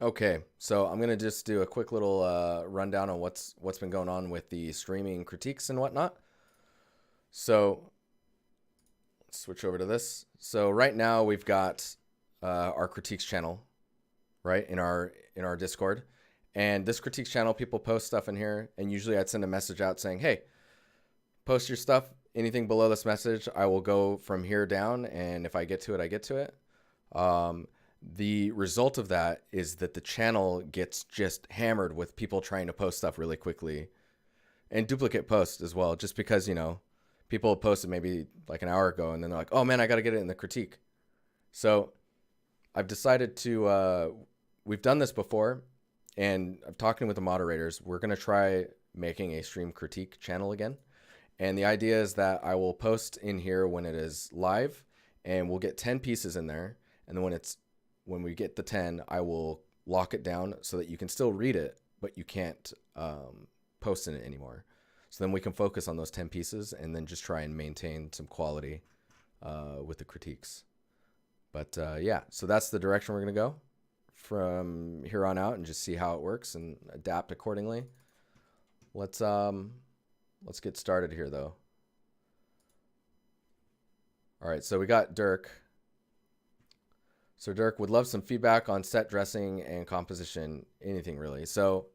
Okay, so I'm gonna just do a quick little rundown on what's been going on with the streaming critiques and whatnot. So let's switch over to this. So right now we've got our critiques channel, right, in our Discord, and this critiques channel, people post stuff in here, and usually I'd send a message out saying, "Hey, post your stuff. Anything below this message, I will go from here down, and if I get to it, I get to it." Um, the result of that is that the channel gets just hammered with people trying to post stuff really quickly and duplicate posts as well, just because, people posted maybe like an hour ago and then they're like, oh man, I got to get it in the critique. So I've decided to, we've done this before and I'm talking with the moderators. We're going to try making a stream critique channel again. And the idea is that I will post in here when it is live and we'll get 10 pieces in there. And then when we get the 10, I will lock it down so that you can still read it, but you can't post in it anymore. So then we can focus on those 10 pieces and then just try and maintain some quality with the critiques. But yeah, so that's the direction we're going to go from here on out and just see how it works and adapt accordingly. Let's get started here though. All right, so we got Dirk. So Dirk would love some feedback on set dressing and composition, anything really. So,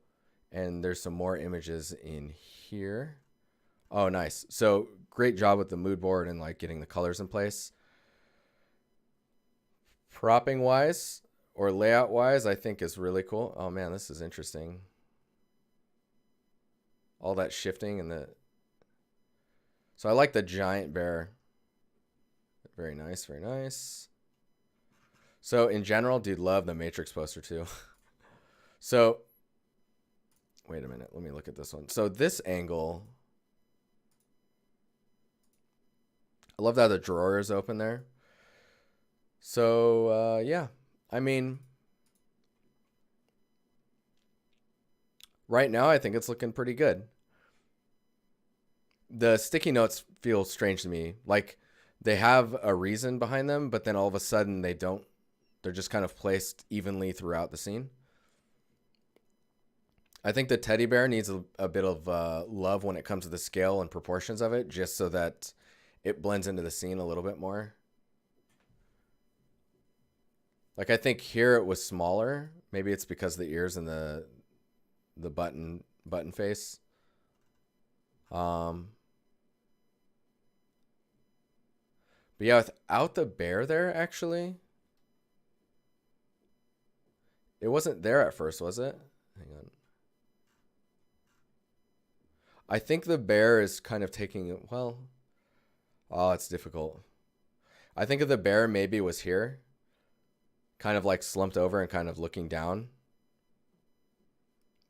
and there's some more images in here. Oh, nice. So great job with the mood board and like getting the colors in place. Propping wise or layout wise, I think is really cool. Oh man, this is interesting. All that shifting and so I like the giant bear. Very nice, very nice. So in general, dude, love the Matrix poster too. So wait a minute, let me look at this one. So this angle, I love that the drawer is open there. So yeah, I mean, right now I think it's looking pretty good. The sticky notes feel strange to me. Like they have a reason behind them, but then all of a sudden they don't. They're just kind of placed evenly throughout the scene. I think the teddy bear needs a bit of love when it comes to the scale and proportions of it, just so that it blends into the scene a little bit more. Like I think here it was smaller. Maybe it's because of the ears and the button face. But yeah, without the bear there, actually. It wasn't there at first, was it? Hang on. I think the bear is kind of taking, well, oh, it's difficult. I think if the bear maybe was here, kind of like slumped over and kind of looking down.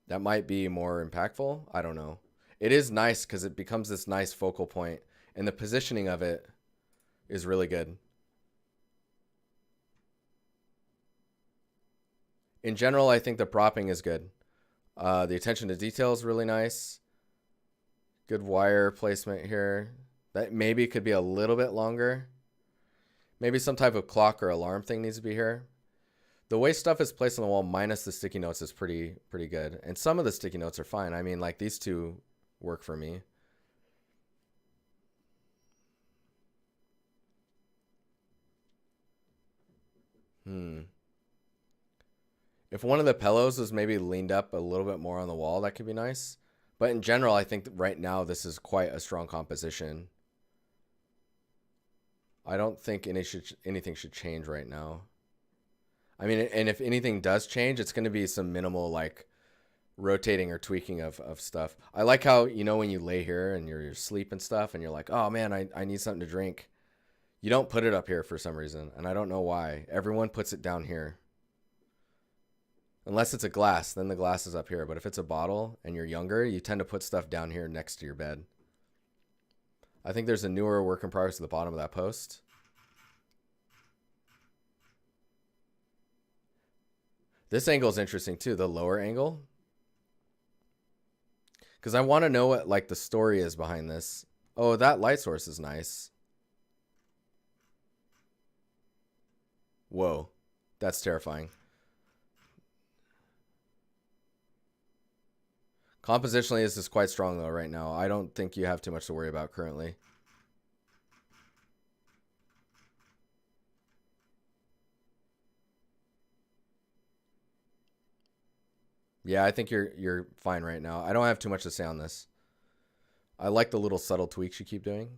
That might be more impactful. I don't know. It is nice because it becomes this nice focal point, and the positioning of it is really good. In general, I think the propping is good. The attention to detail is really nice. Good wire placement here. That maybe could be a little bit longer. Maybe some type of clock or alarm thing needs to be here. The way stuff is placed on the wall minus the sticky notes is pretty good. And some of the sticky notes are fine. I mean, like these two work for me. If one of the pillows was maybe leaned up a little bit more on the wall, that could be nice. But in general, I think that right now this is quite a strong composition. I don't think anything should change right now. I mean, and if anything does change, it's going to be some minimal like rotating or tweaking of stuff. I like how, when you lay here and you're asleep and stuff and you're like, oh man, I need something to drink. You don't put it up here for some reason. And I don't know why. Everyone puts it down here. Unless it's a glass, then the glass is up here. But if it's a bottle and you're younger, you tend to put stuff down here next to your bed. I think there's a newer work in progress at the bottom of that post. This angle is interesting too, the lower angle. Because I want to know what like the story is behind this. Oh, that light source is nice. Whoa, that's terrifying. Compositionally, this is quite strong though right now. I don't think you have too much to worry about currently. Yeah, I think you're fine right now. I don't have too much to say on this. I like the little subtle tweaks you keep doing.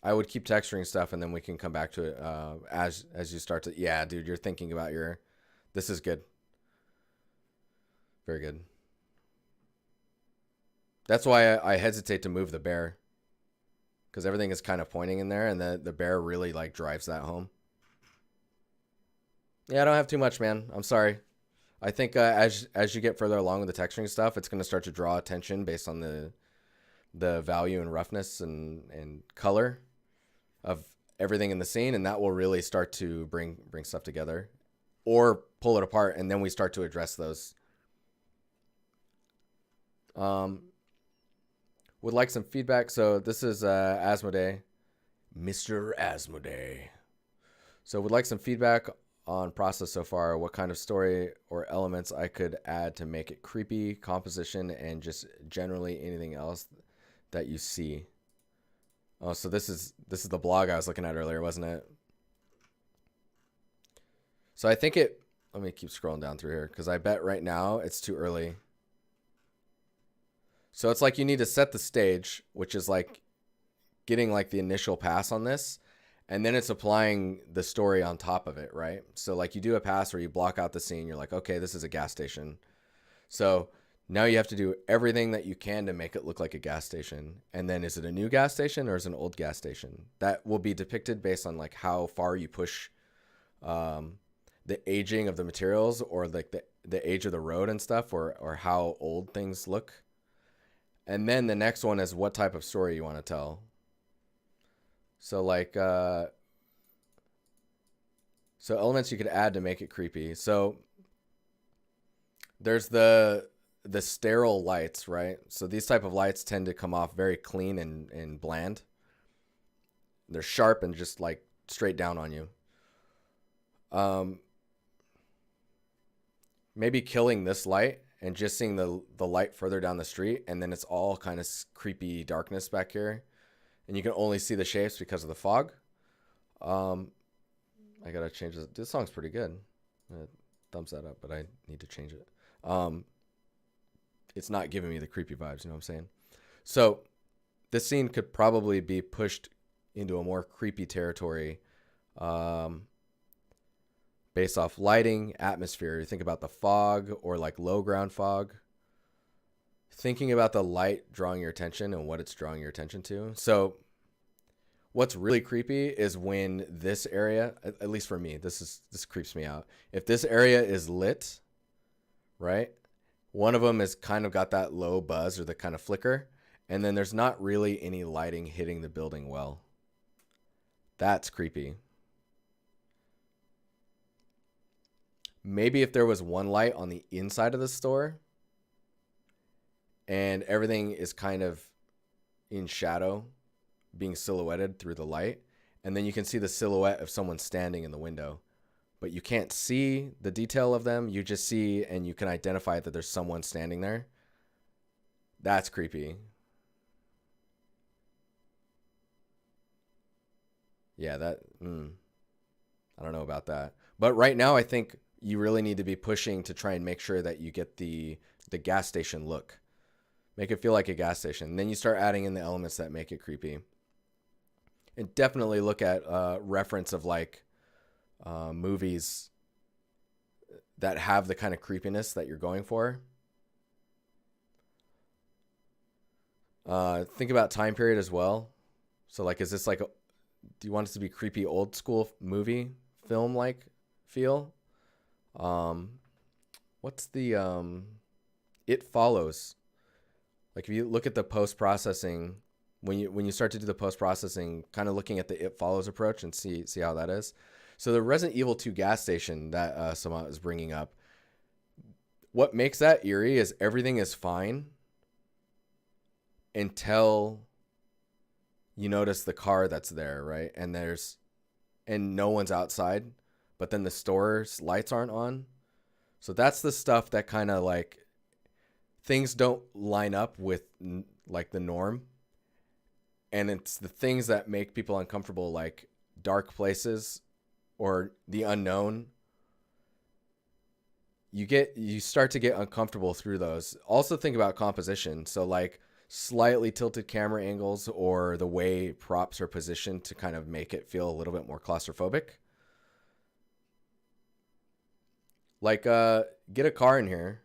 I would keep texturing stuff, and then we can come back to it as you start to. Yeah, dude, you're thinking about your. This is good. Very good. That's why I hesitate to move the bear, because everything is kind of pointing in there, and the bear really like drives that home. Yeah, I don't have too much, man. I'm sorry. I think as you get further along with the texturing stuff, it's going to start to draw attention based on the value and roughness and color of everything in the scene, and that will really start to bring stuff together or pull it apart, and then we start to address those. Would like some feedback. So this is Asmodee, Mr. Asmodee. So would like some feedback on process so far, what kind of story or elements I could add to make it creepy, composition, and just generally anything else that you see. Oh, so this is the blog I was looking at earlier, wasn't it? So I think let me keep scrolling down through here, because I bet right now it's too early. So it's like you need to set the stage, which is like getting like the initial pass on this. And then it's applying the story on top of it, right? So like you do a pass where you block out the scene. You're like, okay, this is a gas station. So now you have to do everything that you can to make it look like a gas station. And then is it a new gas station or is it an old gas station? That will be depicted based on like how far you push the aging of the materials, or like the age of the road and stuff, or how old things look. And then the next one is what type of story you want to tell. So like, so elements you could add to make it creepy. So there's the sterile lights, right? So these type of lights tend to come off very clean and bland. They're sharp and just like straight down on you. Maybe killing this light and just seeing the light further down the street, and then it's all kind of creepy darkness back here. And you can only see the shapes because of the fog. I gotta change this. This song's pretty good. Thumbs that up, but I need to change it. It's not giving me the creepy vibes, you know what I'm saying? So this scene could probably be pushed into a more creepy territory based off lighting, atmosphere. You think about the fog or like low ground fog. Thinking about the light drawing your attention and what it's drawing your attention to. So what's really creepy is when this area, at least for me, this creeps me out. If this area is lit, right? One of them is kind of got that low buzz or the kind of flicker, and then there's not really any lighting hitting the building well. That's creepy. Maybe if there was one light on the inside of the store, and everything is kind of in shadow, being silhouetted through the light. And then you can see the silhouette of someone standing in the window. But you can't see the detail of them. You just see, and you can identify that there's someone standing there. That's creepy. Yeah, I don't know about that. But right now, I think you really need to be pushing to try and make sure that you get the gas station look. Make it feel like a gas station. And then you start adding in the elements that make it creepy. And definitely look at reference of like movies that have the kind of creepiness that you're going for. Think about time period as well. So like, is this like, do you want it to be creepy old school movie film like feel? What's the It Follows? Like if you look at the post-processing, when you start to do the post-processing, kind of looking at the It Follows approach and see how that is. So the Resident Evil 2 gas station that Samat is bringing up, what makes that eerie is everything is fine until you notice the car that's there, right? And no one's outside, but then the store's lights aren't on. So that's the stuff that kind of like things don't line up with like the norm, and it's the things that make people uncomfortable, like dark places or the unknown. You start to get uncomfortable through those. Also think about composition. So like slightly tilted camera angles or the way props are positioned to kind of make it feel a little bit more claustrophobic. Like get a car in here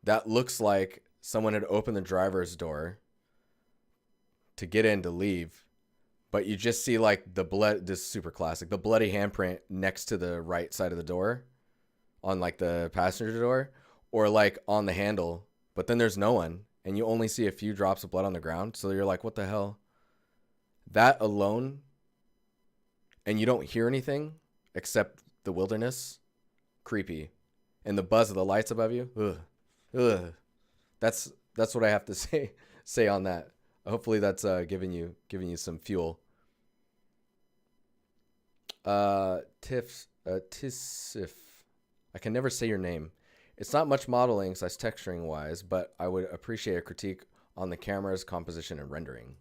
that looks like someone had opened the driver's door to get in to leave, but you just see like the blood, this is super classic, the bloody handprint next to the right side of the door on like the passenger door, or like on the handle, but then there's no one and you only see a few drops of blood on the ground. So you're like, what the hell? That alone, and you don't hear anything except the wilderness, creepy. And the buzz of the lights above you, ugh. That's what I have to say on that. Hopefully that's giving you some fuel. Tiff, Tisif. I can never say your name. It's not much modeling / texturing wise, but I would appreciate a critique on the camera's composition and rendering.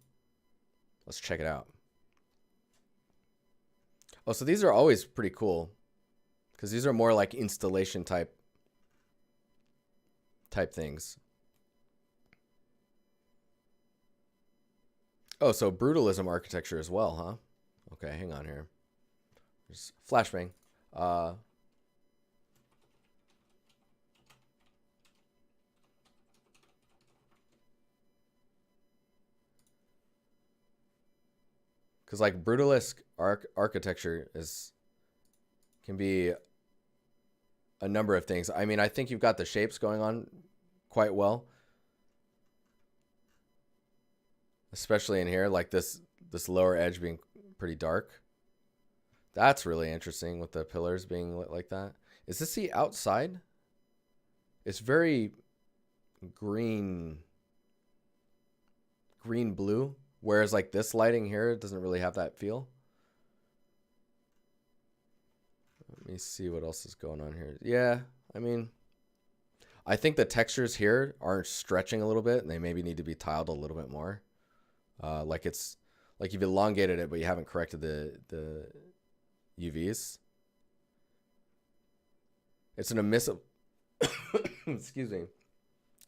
Let's check it out. Oh, so these are always pretty cool, because these are more like installation type things. Oh, so brutalism architecture as well, huh? Okay, hang on here. There's flashbang. Because like brutalist architecture can be a number of things. I mean, I think you've got the shapes going on quite well, especially in here, like this lower edge being pretty dark. That's really interesting with the pillars being lit like that. Is this the outside? It's very green blue. Whereas like this lighting here doesn't really have that feel. Let me see what else is going on here. Yeah, I mean, I think the textures here are stretching a little bit and they maybe need to be tiled a little bit more. Like it's like you've elongated it, but you haven't corrected the UVs. It's an emissive, excuse me.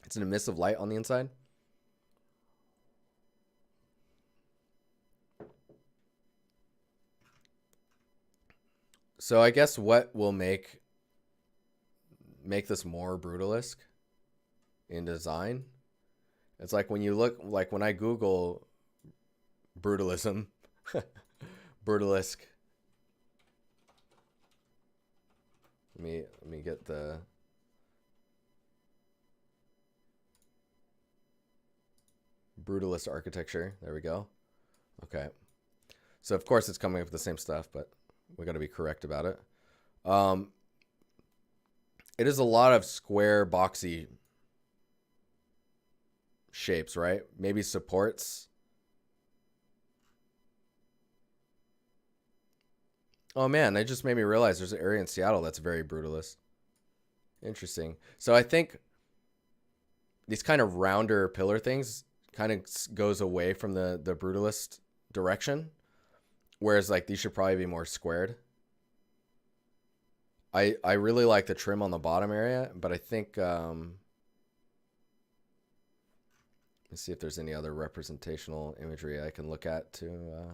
It's an emissive light on the inside. So I guess what will make this more brutalesque in design, it's like when you look, like when I Google brutalism, brutalesque. Let me get the brutalist architecture. There we go. Okay. So of course it's coming up with the same stuff, but we got to be correct about it. It is a lot of square, boxy shapes, right? Maybe supports. Oh man, that just made me realize there's an area in Seattle that's very brutalist. Interesting. So I think these kind of rounder pillar things kind of goes away from the brutalist direction. Whereas like these should probably be more squared. I really like the trim on the bottom area, but I think let's see if there's any other representational imagery I can look at to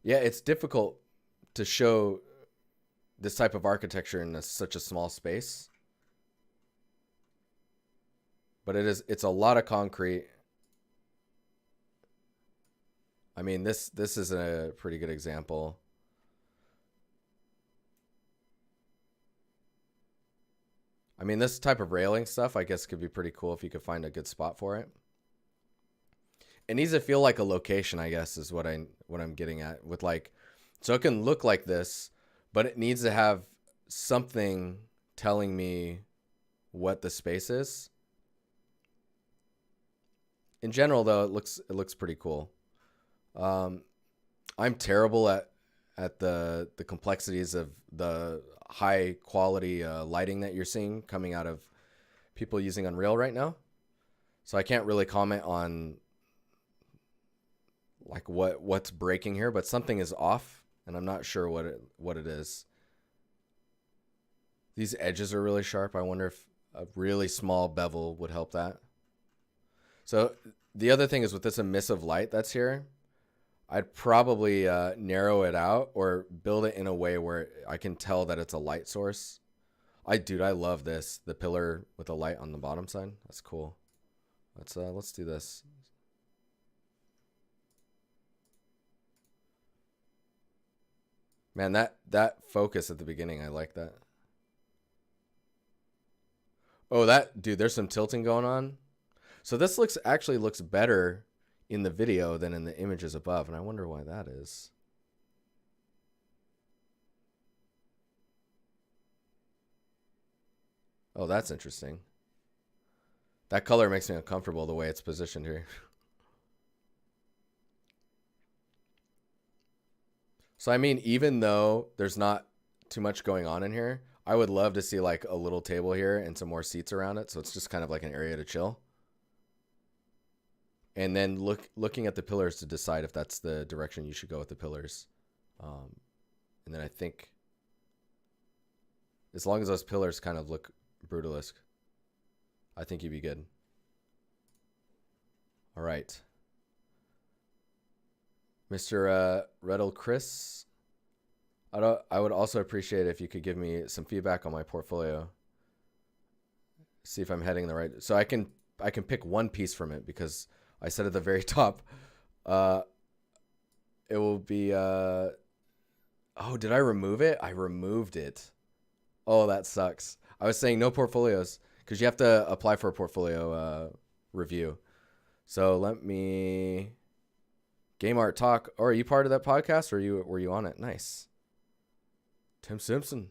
yeah, it's difficult to show this type of architecture in such a small space. But it's a lot of concrete. I mean, this is a pretty good example. I mean, this type of railing stuff, I guess, could be pretty cool if you could find a good spot for it. It needs to feel like a location, I guess, is what I'm getting at with like, so it can look like this, but it needs to have something telling me what the space is. In general, though, it looks pretty cool. I'm terrible at the complexities of the high quality lighting that you're seeing coming out of people using Unreal right now. So I can't really comment on like what's breaking here, but something is off, and I'm not sure what it is. These edges are really sharp. I wonder if a really small bevel would help that. So the other thing is with this emissive light that's here, I'd probably narrow it out or build it in a way where I can tell that it's a light source. Dude, I love this. The pillar with the light on the bottom side. That's cool. Let's do this. Man, that focus at the beginning, I like that. Oh, dude, there's some tilting going on. So this actually looks better in the video than in the images above, and I wonder why that is. Oh, that's interesting. That color makes me uncomfortable the way it's positioned here. So, I mean, even though there's not too much going on in here, I would love to see like a little table here and some more seats around it. So it's just kind of like an area to chill. And then looking at the pillars to decide if that's the direction you should go with the pillars. And then I think as long as those pillars kind of look brutalesque, I think you'd be good. All right. Mr. Redel Chris, I would also appreciate if you could give me some feedback on my portfolio. See if I'm heading the right. So I can pick one piece from it because I said at the very top, it will be. Oh, did I remove it? I removed it. Oh, that sucks. I was saying no portfolios because you have to apply for a portfolio review. So let me. Game Art Talk. Oh, are you part of that podcast, or were you on it? Nice. Tim Simpson.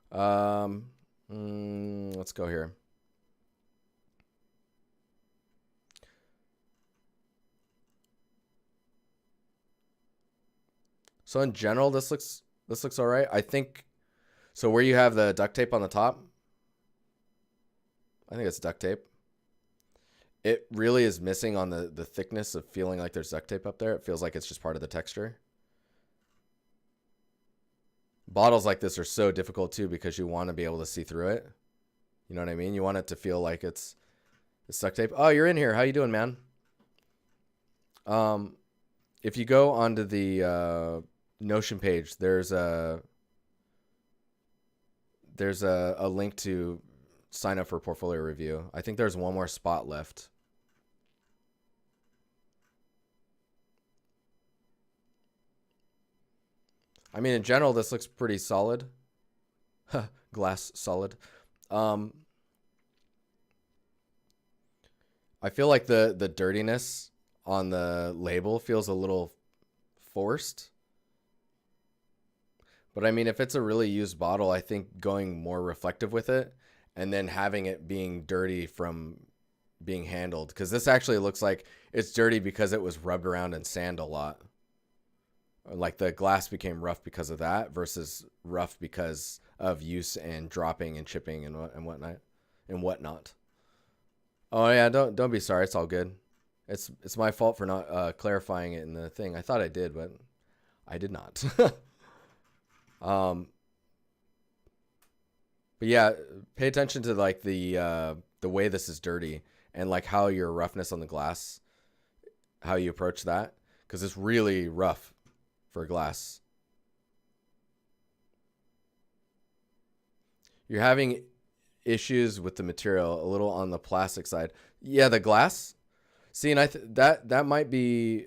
Let's go here. So in general, this looks all right. I think so. Where you have the duct tape on the top, I think it's duct tape. It really is missing on the thickness of feeling like there's duct tape up there. It feels like it's just part of the texture. Bottles like this are so difficult too because you want to be able to see through it. You know what I mean? You want it to feel like it's duct tape. Oh, you're in here. How you doing, man? If you go onto the Notion page, there's a link to sign up for portfolio review. I think there's one more spot left. I mean, in general, this looks pretty solid. Glass solid. I feel like the dirtiness on the label feels a little forced. But I mean, if it's a really used bottle, I think going more reflective with it and then having it being dirty from being handled, because this actually looks like it's dirty because it was rubbed around in sand a lot. Like the glass became rough because of that versus rough because of use and dropping and chipping and whatnot. Oh yeah, don't be sorry. It's all good. It's my fault for not clarifying it in the thing. I thought I did, but I did not. But yeah, pay attention to like the way this is dirty and like how your roughness on the glass, how you approach that, because it's really rough for glass. You're having issues with the material a little on the plastic side. Yeah, the glass. See, and that might be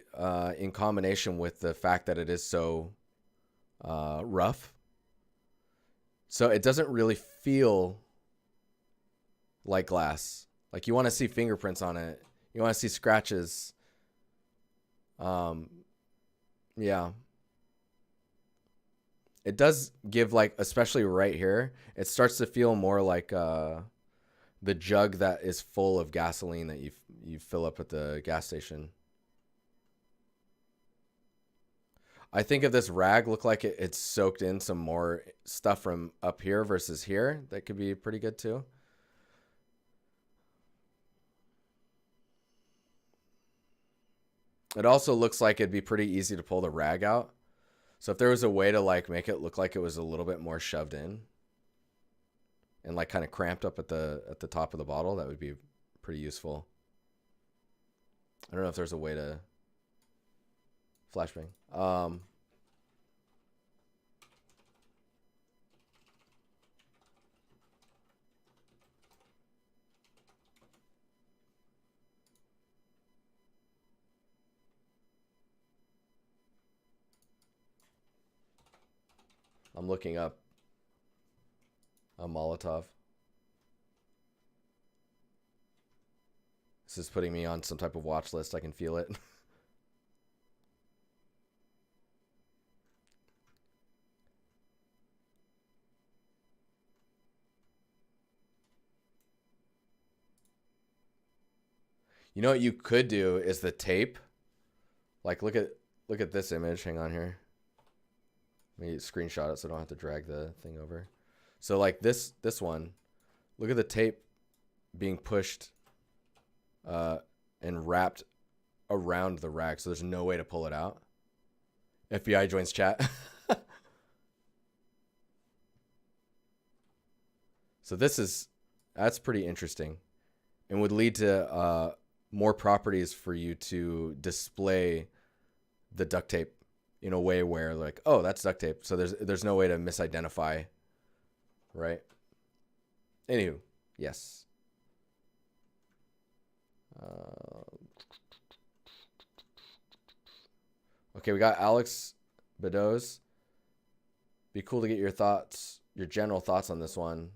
in combination with the fact that it is so rough. So it doesn't really feel like glass. Like you want to see fingerprints on it. You want to see scratches. Yeah. It does give like, especially right here, it starts to feel more like the jug that is full of gasoline that you fill up at the gas station. I think if this rag looked like it's soaked in some more stuff from up here versus here, that could be pretty good too. It also looks like it'd be pretty easy to pull the rag out. So if there was a way to like make it look like it was a little bit more shoved in and like kind of cramped up at the top of the bottle, that would be pretty useful. I don't know if there's a way to flashbang. I'm looking up a Molotov. This is putting me on some type of watch list. I can feel it. You know what you could do is the tape. Like look at this image. Hang on here. Let me screenshot it so I don't have to drag the thing over. So like this one, look at the tape being pushed and wrapped around the rag, so there's no way to pull it out. FBI joins chat. So that's pretty interesting and would lead to more properties for you to display the duct tape in a way where like, oh, that's duct tape. So there's no way to misidentify, right? Anywho, yes. Okay, we got Alex Bedoz. Be cool to get your thoughts, your general thoughts on this one.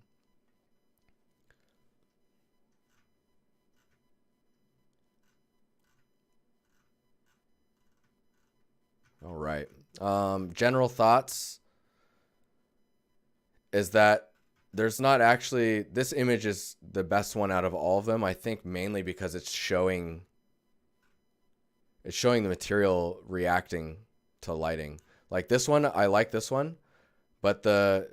All right. General thoughts is that there's not actually, this image is the best one out of all of them. I think mainly because it's showing the material reacting to lighting. Like this one, I like this one, but the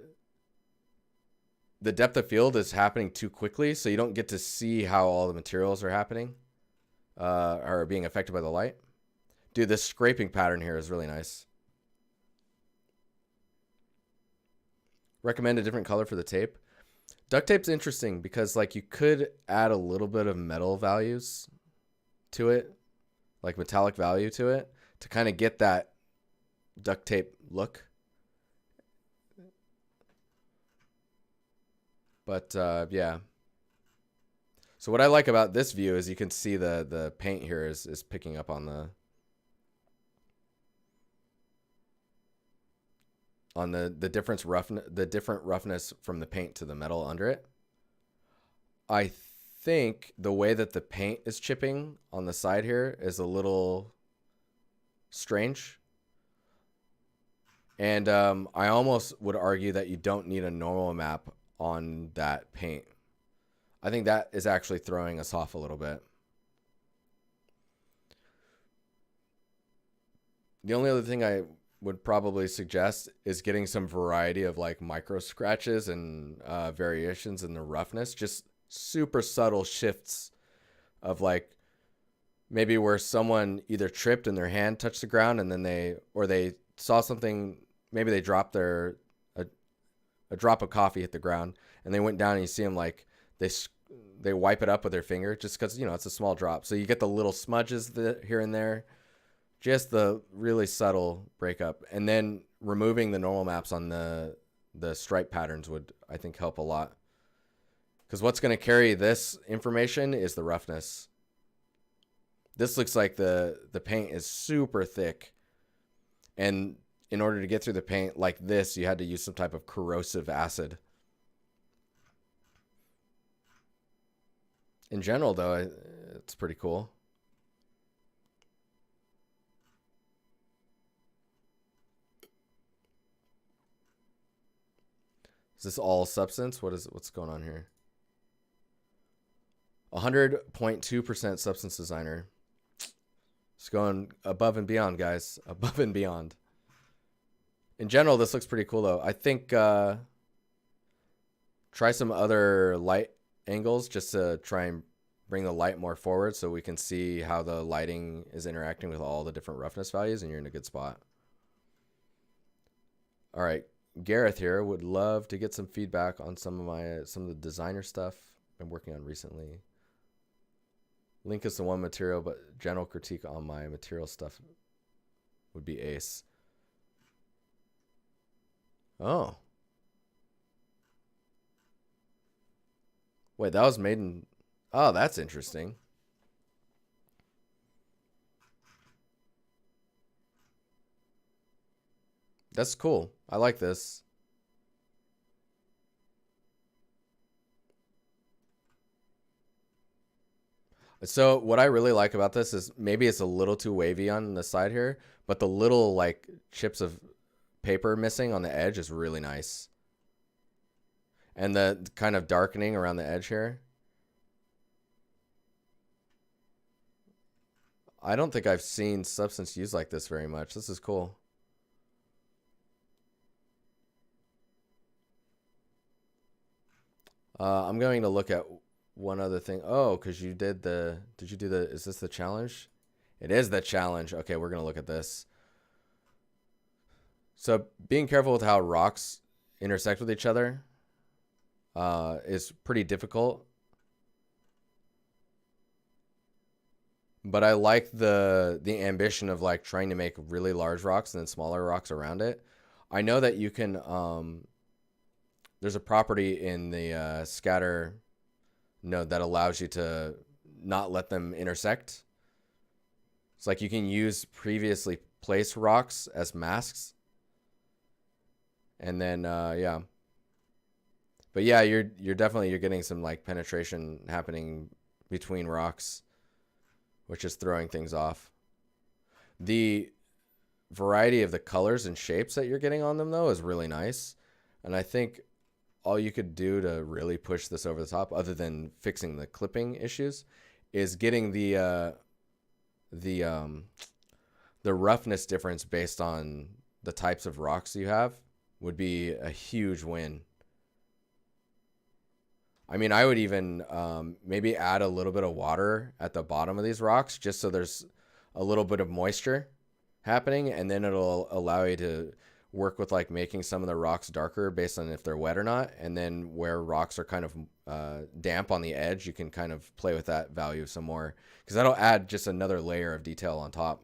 depth of field is happening too quickly, so you don't get to see how all the materials are happening, are being affected by the light. Dude, this scraping pattern here is really nice. Recommend a different color for the tape. Duct tape's interesting because like you could add a little bit of metal values to it, like metallic value to it, to kind of get that duct tape look. But yeah. So what I like about this view is you can see the paint here is picking up on the different roughness from the paint to the metal under it. I think the way that the paint is chipping on the side here is a little strange. And I almost would argue that you don't need a normal map on that paint. I think that is actually throwing us off a little bit. The only other thing I would probably suggest is getting some variety of like micro scratches and variations in the roughness, just super subtle shifts of like maybe where someone either tripped and their hand touched the ground and then they saw something, maybe they dropped a drop of coffee hit the ground and they went down and you see them like they wipe it up with their finger just because, you know, it's a small drop. So you get the little smudges here and there. Just the really subtle breakup, and then removing the normal maps on the stripe patterns would, I think, help a lot. Because what's going to carry this information is the roughness. This looks like the paint is super thick, and in order to get through the paint like this, you had to use some type of corrosive acid. In general, though, it's pretty cool. Is this all substance? What's going on here? 100.2% substance designer. It's going above and beyond, guys. Above and beyond. In general, this looks pretty cool though. I think try some other light angles just to try and bring the light more forward so we can see how the lighting is interacting with all the different roughness values, and you're in a good spot. All right, Gareth here would love to get some feedback on some of the designer stuff I've been working on recently. Link is the one material, but general critique on my material stuff would be ace. Oh. Wait, that was made in... Oh, that's interesting. That's cool. I like this. So what I really like about this is maybe it's a little too wavy on the side here, but the little like chips of paper missing on the edge is really nice. And the kind of darkening around the edge here. I don't think I've seen substance used like this very much. This is cool. I'm going to look at one other thing. Oh, because you did the... Did you do the... Is this the challenge? It is the challenge. Okay, we're going to look at this. So being careful with how rocks intersect with each other is pretty difficult. But I like the ambition of like trying to make really large rocks and then smaller rocks around it. I know that you can... there's a property in the scatter node that allows you to not let them intersect. It's like you can use previously placed rocks as masks. And then, yeah. But yeah, you're definitely getting some like penetration happening between rocks, which is throwing things off. The variety of the colors and shapes that you're getting on them though is really nice. And I think all you could do to really push this over the top, other than fixing the clipping issues, is getting the roughness difference based on the types of rocks you have would be a huge win. I mean, I would even maybe add a little bit of water at the bottom of these rocks just so there's a little bit of moisture happening, and then it'll allow you to work with like making some of the rocks darker based on if they're wet or not. And then where rocks are kind of damp on the edge, you can kind of play with that value some more, because that'll add just another layer of detail on top.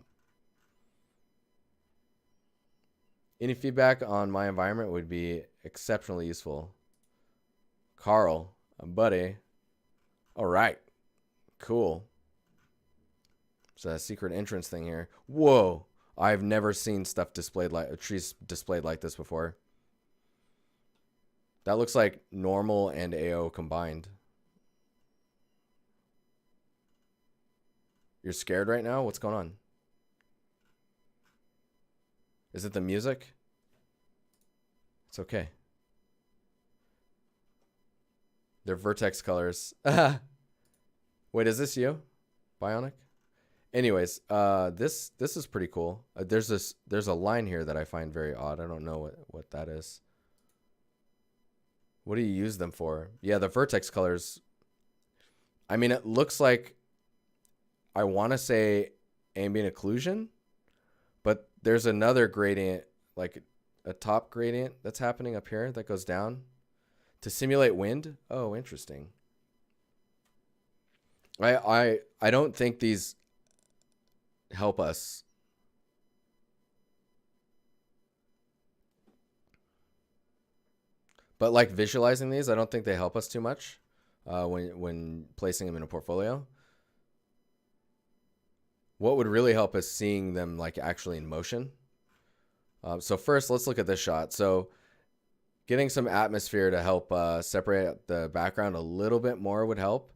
Any feedback on my environment would be exceptionally useful. Carl, a buddy. All right, cool. It's a secret entrance thing here. Whoa. I've never seen stuff displayed like trees displayed like this before. That looks like normal and AO combined. You're scared right now? What's going on? Is it the music? It's okay. They're vertex colors. Wait, is this you? Bionic? Anyways, this is pretty cool. There's a line here that I find very odd. I don't know what that is. What do you use them for? Yeah, the vertex colors. I mean, it looks like, I want to say ambient occlusion, but there's another gradient, like a top gradient that's happening up here that goes down to simulate wind. Oh, interesting. I don't think these help us. But like visualizing these, I don't think they help us too much when placing them in a portfolio. What would really help is seeing them like actually in motion. So first, let's look at this shot. So getting some atmosphere to help separate the background a little bit more would help.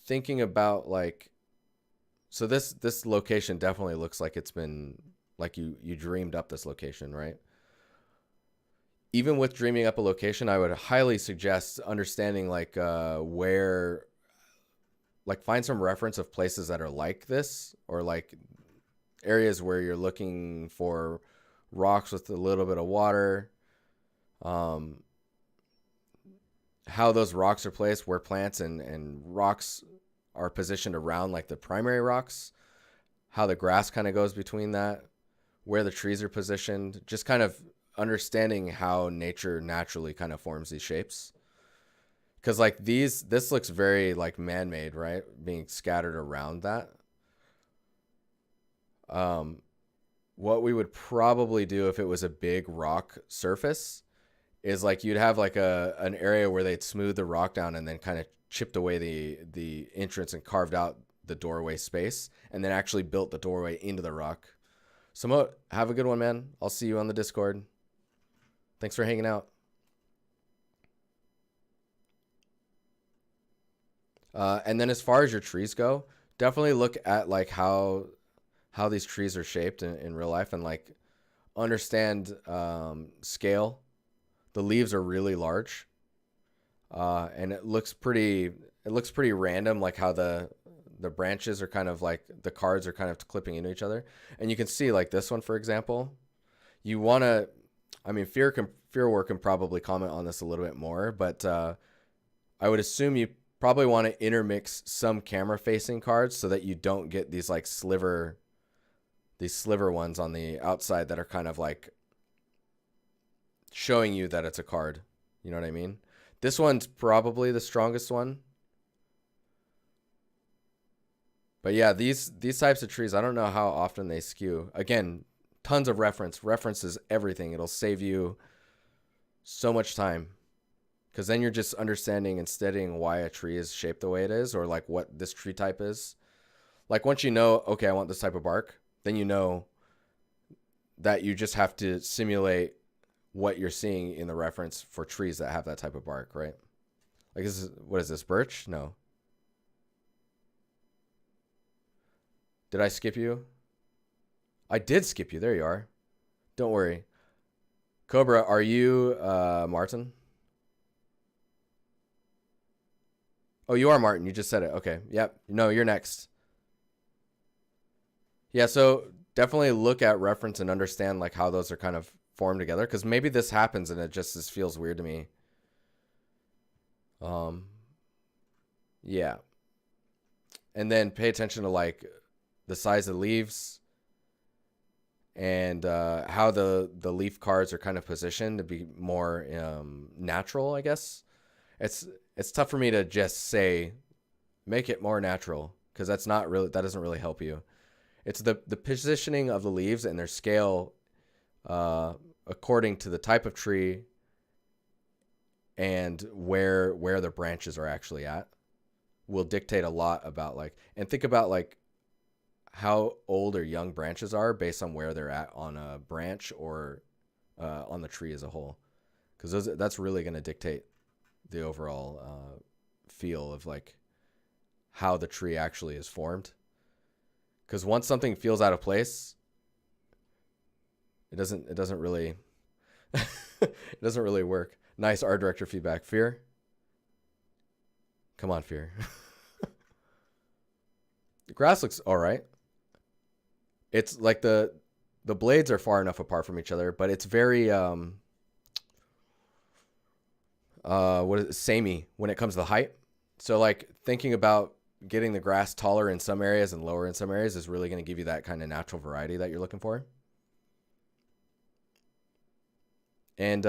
Thinking about like, so this location definitely looks like it's been, like you dreamed up this location, right? Even with dreaming up a location, I would highly suggest understanding like where, like find some reference of places that are like this, or like areas where you're looking for rocks with a little bit of water, how those rocks are placed, where plants and rocks are positioned around like the primary rocks, how the grass kind of goes between that, where the trees are positioned, just kind of understanding how nature naturally kind of forms these shapes. Because like this looks very like man-made, right? Being scattered around that. What we would probably do if it was a big rock surface is like you'd have like an area where they'd smooth the rock down and then kind of chipped away the entrance and carved out the doorway space and then actually built the doorway into the rock. So have a good one, man. I'll see you on the Discord. Thanks for hanging out. And then as far as your trees go, definitely look at like how these trees are shaped in real life and like understand scale. The leaves are really large, and it looks pretty random, like how the branches are kind of like the cards are kind of clipping into each other. And you can see like this one, for example, you want to, I mean, Fearwork can probably comment on this a little bit more, but I would assume you probably want to intermix some camera facing cards so that you don't get these like sliver ones on the outside that are kind of like showing you that it's a card. You know what I mean? This one's probably the strongest one. But yeah, these types of trees, I don't know how often they skew. Again, tons of reference. Reference is everything. It'll save you so much time. Because then you're just understanding and studying why a tree is shaped the way it is, or like what this tree type is. Like once you know, okay, I want this type of bark, then you know that you just have to simulate what you're seeing in the reference for trees that have that type of bark, right? Like what is this, birch? No. Did I skip you? I did skip you. There you are. Don't worry. Cobra, are you Martin? Oh, you are Martin. You just said it. Okay. Yep. No, you're next. Yeah, so definitely look at reference and understand like how those are kind of formed together, because maybe this happens and it just feels weird to me. Yeah. And then pay attention to like the size of the leaves and how the leaf cards are kind of positioned to be more natural, I guess. It's tough for me to just say make it more natural, because that doesn't really help you. It's the positioning of the leaves and their scale according to the type of tree and where the branches are actually at will dictate a lot about like, and think about like how old or young branches are based on where they're at on a branch or on the tree as a whole, because that's really going to dictate the overall feel of like how the tree actually is formed. Because once something feels out of place, it doesn't really it doesn't really work. Nice art director feedback. Fear, come on, Fear. The grass looks all right. It's like the blades are far enough apart from each other, but it's very samey when it comes to the height. So like thinking about getting the grass taller in some areas and lower in some areas is really going to give you that kind of natural variety that you're looking for. And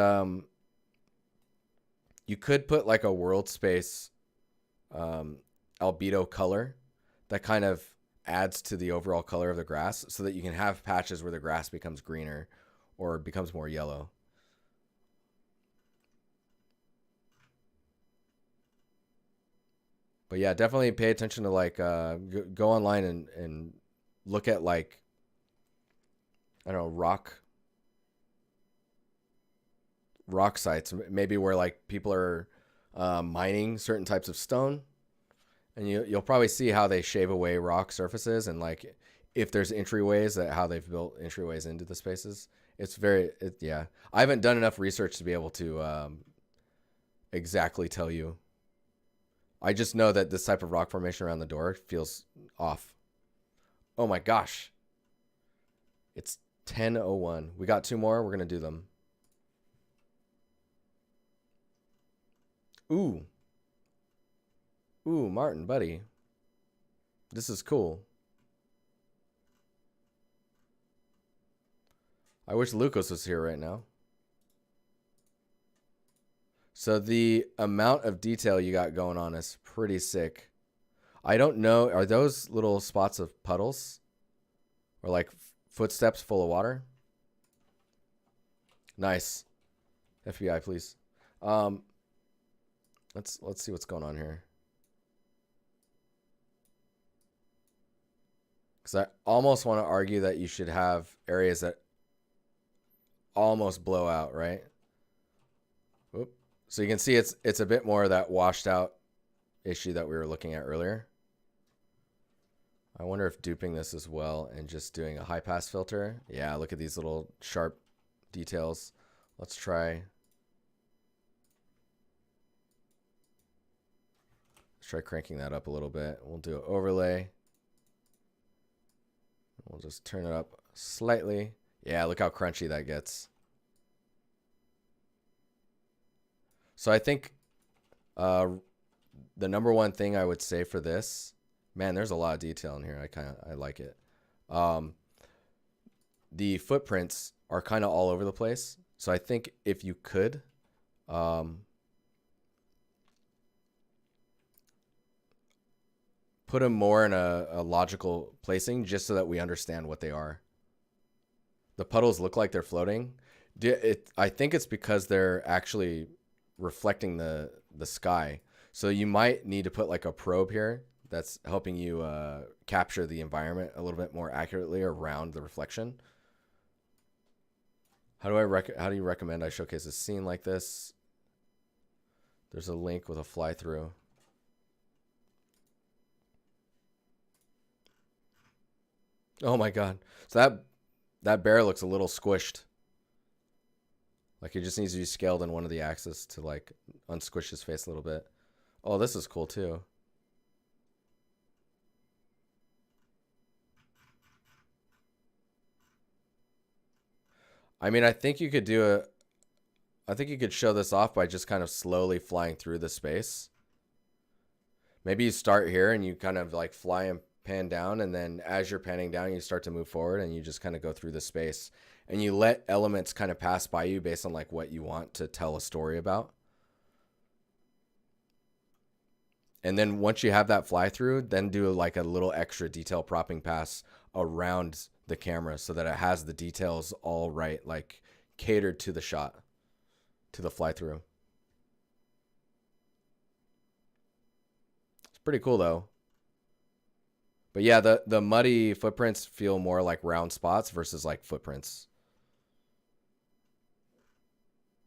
you could put like a world space albedo color that kind of adds to the overall color of the grass, so that you can have patches where the grass becomes greener or becomes more yellow. But yeah, definitely pay attention to like go online and look at like, I don't know, rock sites, maybe where like people are mining certain types of stone, and you'll probably see how they shave away rock surfaces, and like if there's entryways, that how they've built entryways into the spaces. Yeah. I haven't done enough research to be able to exactly tell you. I just know that this type of rock formation around the door feels off. Oh my gosh. It's 10:01. We got 2 more. We're going to do them. Ooh. Ooh, Martin, buddy. This is cool. I wish Lucas was here right now. So the amount of detail you got going on is pretty sick. I don't know. Are those little spots of puddles? Or like footsteps full of water? Nice. FBI, please. Let's see what's going on here. Because I almost want to argue that you should have areas that almost blow out, right? Oop. So you can see it's a bit more of that washed out issue that we were looking at earlier. I wonder if duping this as well and just doing a high pass filter. Yeah, look at these little sharp details. Let's try. Let's try cranking that up a little bit. We'll do an overlay. We'll just turn it up slightly. Yeah, look how crunchy that gets. So I think the number one thing I would say for this, man, there's a lot of detail in here. I like it. The footprints are kind of all over the place. So I think if you could, put them more in a logical placing just so that we understand what they are. The puddles look like they're floating. I think it's because they're actually reflecting the sky. So you might need to put like a probe here that's helping you capture the environment a little bit more accurately around the reflection. How do you recommend I showcase a scene like this? There's a link with a fly through. Oh my god. So that bear looks a little squished. Like it just needs to be scaled in one of the axes to like unsquish his face a little bit. Oh, this is cool too. I mean, I think you could show this off by just kind of slowly flying through the space. Maybe you start here and you kind of like fly and pan down, and then as you're panning down, you start to move forward and you just kind of go through the space and you let elements kind of pass by you based on like what you want to tell a story about. And then once you have that fly through, then do like a little extra detail propping pass around the camera so that it has the details all right, like catered to the shot, to the fly through. It's pretty cool though. But yeah, the muddy footprints feel more like round spots versus like footprints.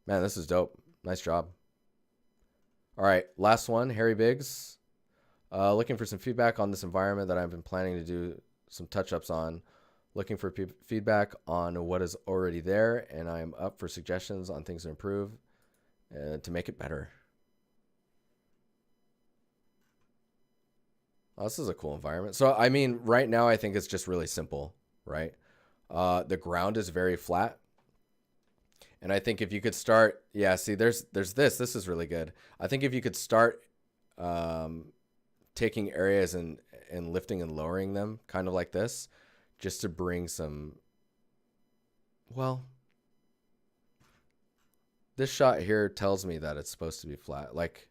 Man, this is dope. Nice job. All right, last one, Harry Biggs. Looking for some feedback on this environment that I've been planning to do some touch-ups on. Looking for feedback on what is already there, and I am up for suggestions on things to improve to make it better. Oh, this is a cool environment. So, I mean, right now I think it's just really simple, right? The ground is very flat. And I think if you could start, yeah, see, there's this. This is really good. I think if you could start taking areas and lifting and lowering them kind of like this, just to bring some, well, this shot here tells me that it's supposed to be flat. Like,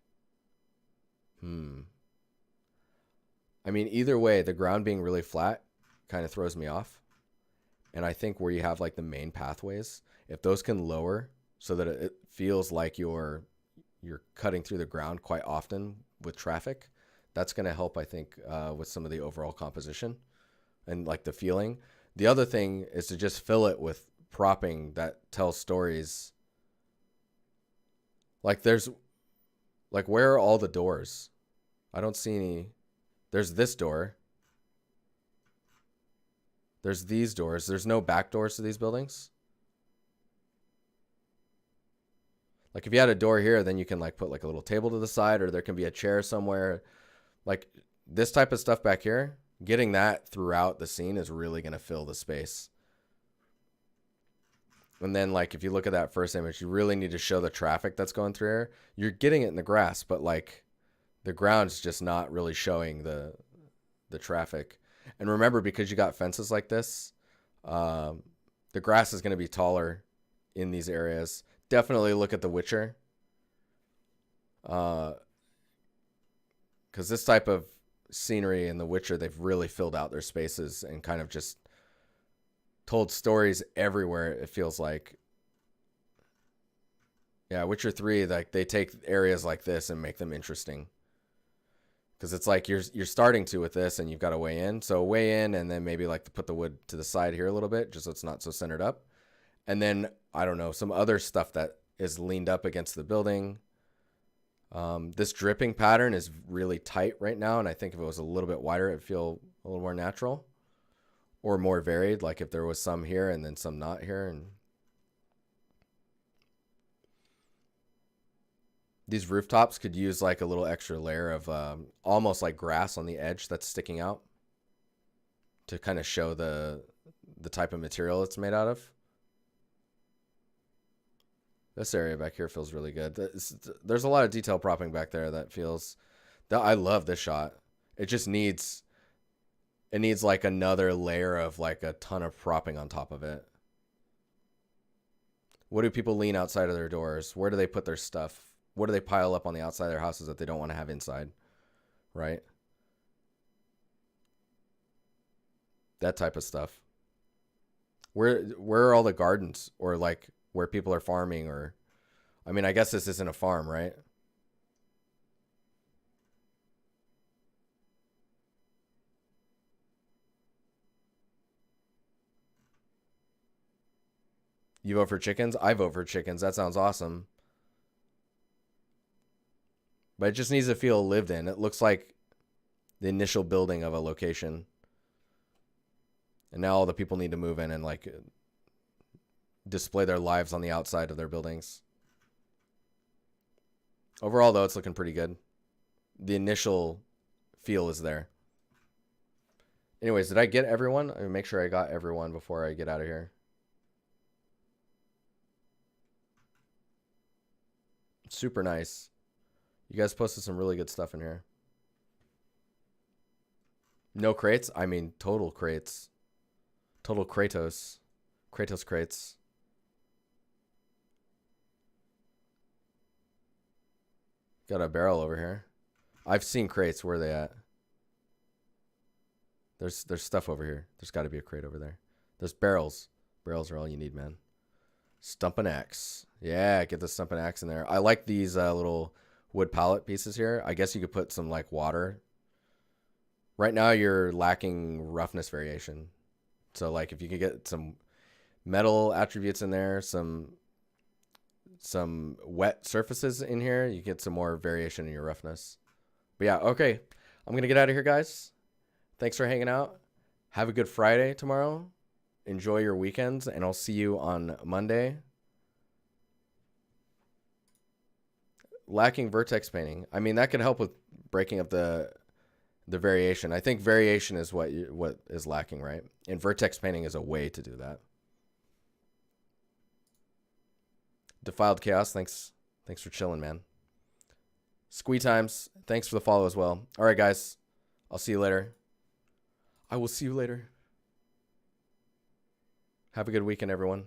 I mean, either way, the ground being really flat kind of throws me off. And I think where you have like the main pathways, if those can lower so that it feels like you're cutting through the ground quite often with traffic, that's going to help, I think, with some of the overall composition and like the feeling. The other thing is to just fill it with propping that tells stories. Like there's, like, where are all the doors? I don't see any. There's this door. There's these doors. There's no back doors to these buildings. Like if you had a door here, then you can like put like a little table to the side, or there can be a chair somewhere. Like this type of stuff back here, getting that throughout the scene is really going to fill the space. And then like if you look at that first image, you really need to show the traffic that's going through here. You're getting it in the grass, but like the ground's just not really showing the traffic. And remember, because you got fences like this, the grass is going to be taller in these areas. Definitely look at The Witcher. Because this type of scenery in The Witcher, they've really filled out their spaces and kind of just told stories everywhere, it feels like. Yeah, Witcher 3, like they take areas like this and make them interesting. Because it's like you're starting to with this and you've got a way in. So way in, and then maybe like to put the wood to the side here a little bit just so it's not so centered up. And then, I don't know, some other stuff that is leaned up against the building. This dripping pattern is really tight right now, and I think if it was a little bit wider, it'd feel a little more natural or more varied, like if there was some here and then some not here. And these rooftops could use like a little extra layer of almost like grass on the edge that's sticking out to kind of show the type of material it's made out of. This area back here feels really good. There's a lot of detail propping back there that feels... I love this shot. It just needs... It needs like another layer of like a ton of propping on top of it. What do people lean outside of their doors? Where do they put their stuff? What do they pile up on the outside of their houses that they don't want to have inside? Right? That type of stuff. Where are all the gardens? Or like... where people are farming, or, I mean, I guess this isn't a farm, right? You vote for chickens? I vote for chickens. That sounds awesome. But it just needs to feel lived in. It looks like the initial building of a location. And now all the people need to move in and like display their lives on the outside of their buildings. Overall, though, it's looking pretty good. The initial feel is there. Anyways, did I get everyone? I'm gonna make sure I got everyone before I get out of here. Super nice. You guys posted some really good stuff in here. No crates? I mean, total crates. Total Kratos. Kratos crates. Got a barrel over here. I've seen crates. Where are they at? There's stuff over here. There's got to be a crate over there. There's barrels. Barrels are all you need, man. Stump and axe. Yeah, get the stump and axe in there. I like these little wood pallet pieces here. I guess you could put some like water. Right now you're lacking roughness variation. So like if you could get some metal attributes in there, some wet surfaces in here, you get some more variation in your roughness. But yeah, okay. I'm going to get out of here, guys. Thanks for hanging out. Have a good Friday tomorrow. Enjoy your weekends, and I'll see you on Monday. Lacking vertex painting. I mean, that could help with breaking up the variation. I think variation is what is lacking, right? And vertex painting is a way to do that. Defiled Chaos, thanks for chilling, man. Squee Times, thanks for the follow as well. All right, guys. I'll see you later. I will see you later. Have a good weekend, everyone.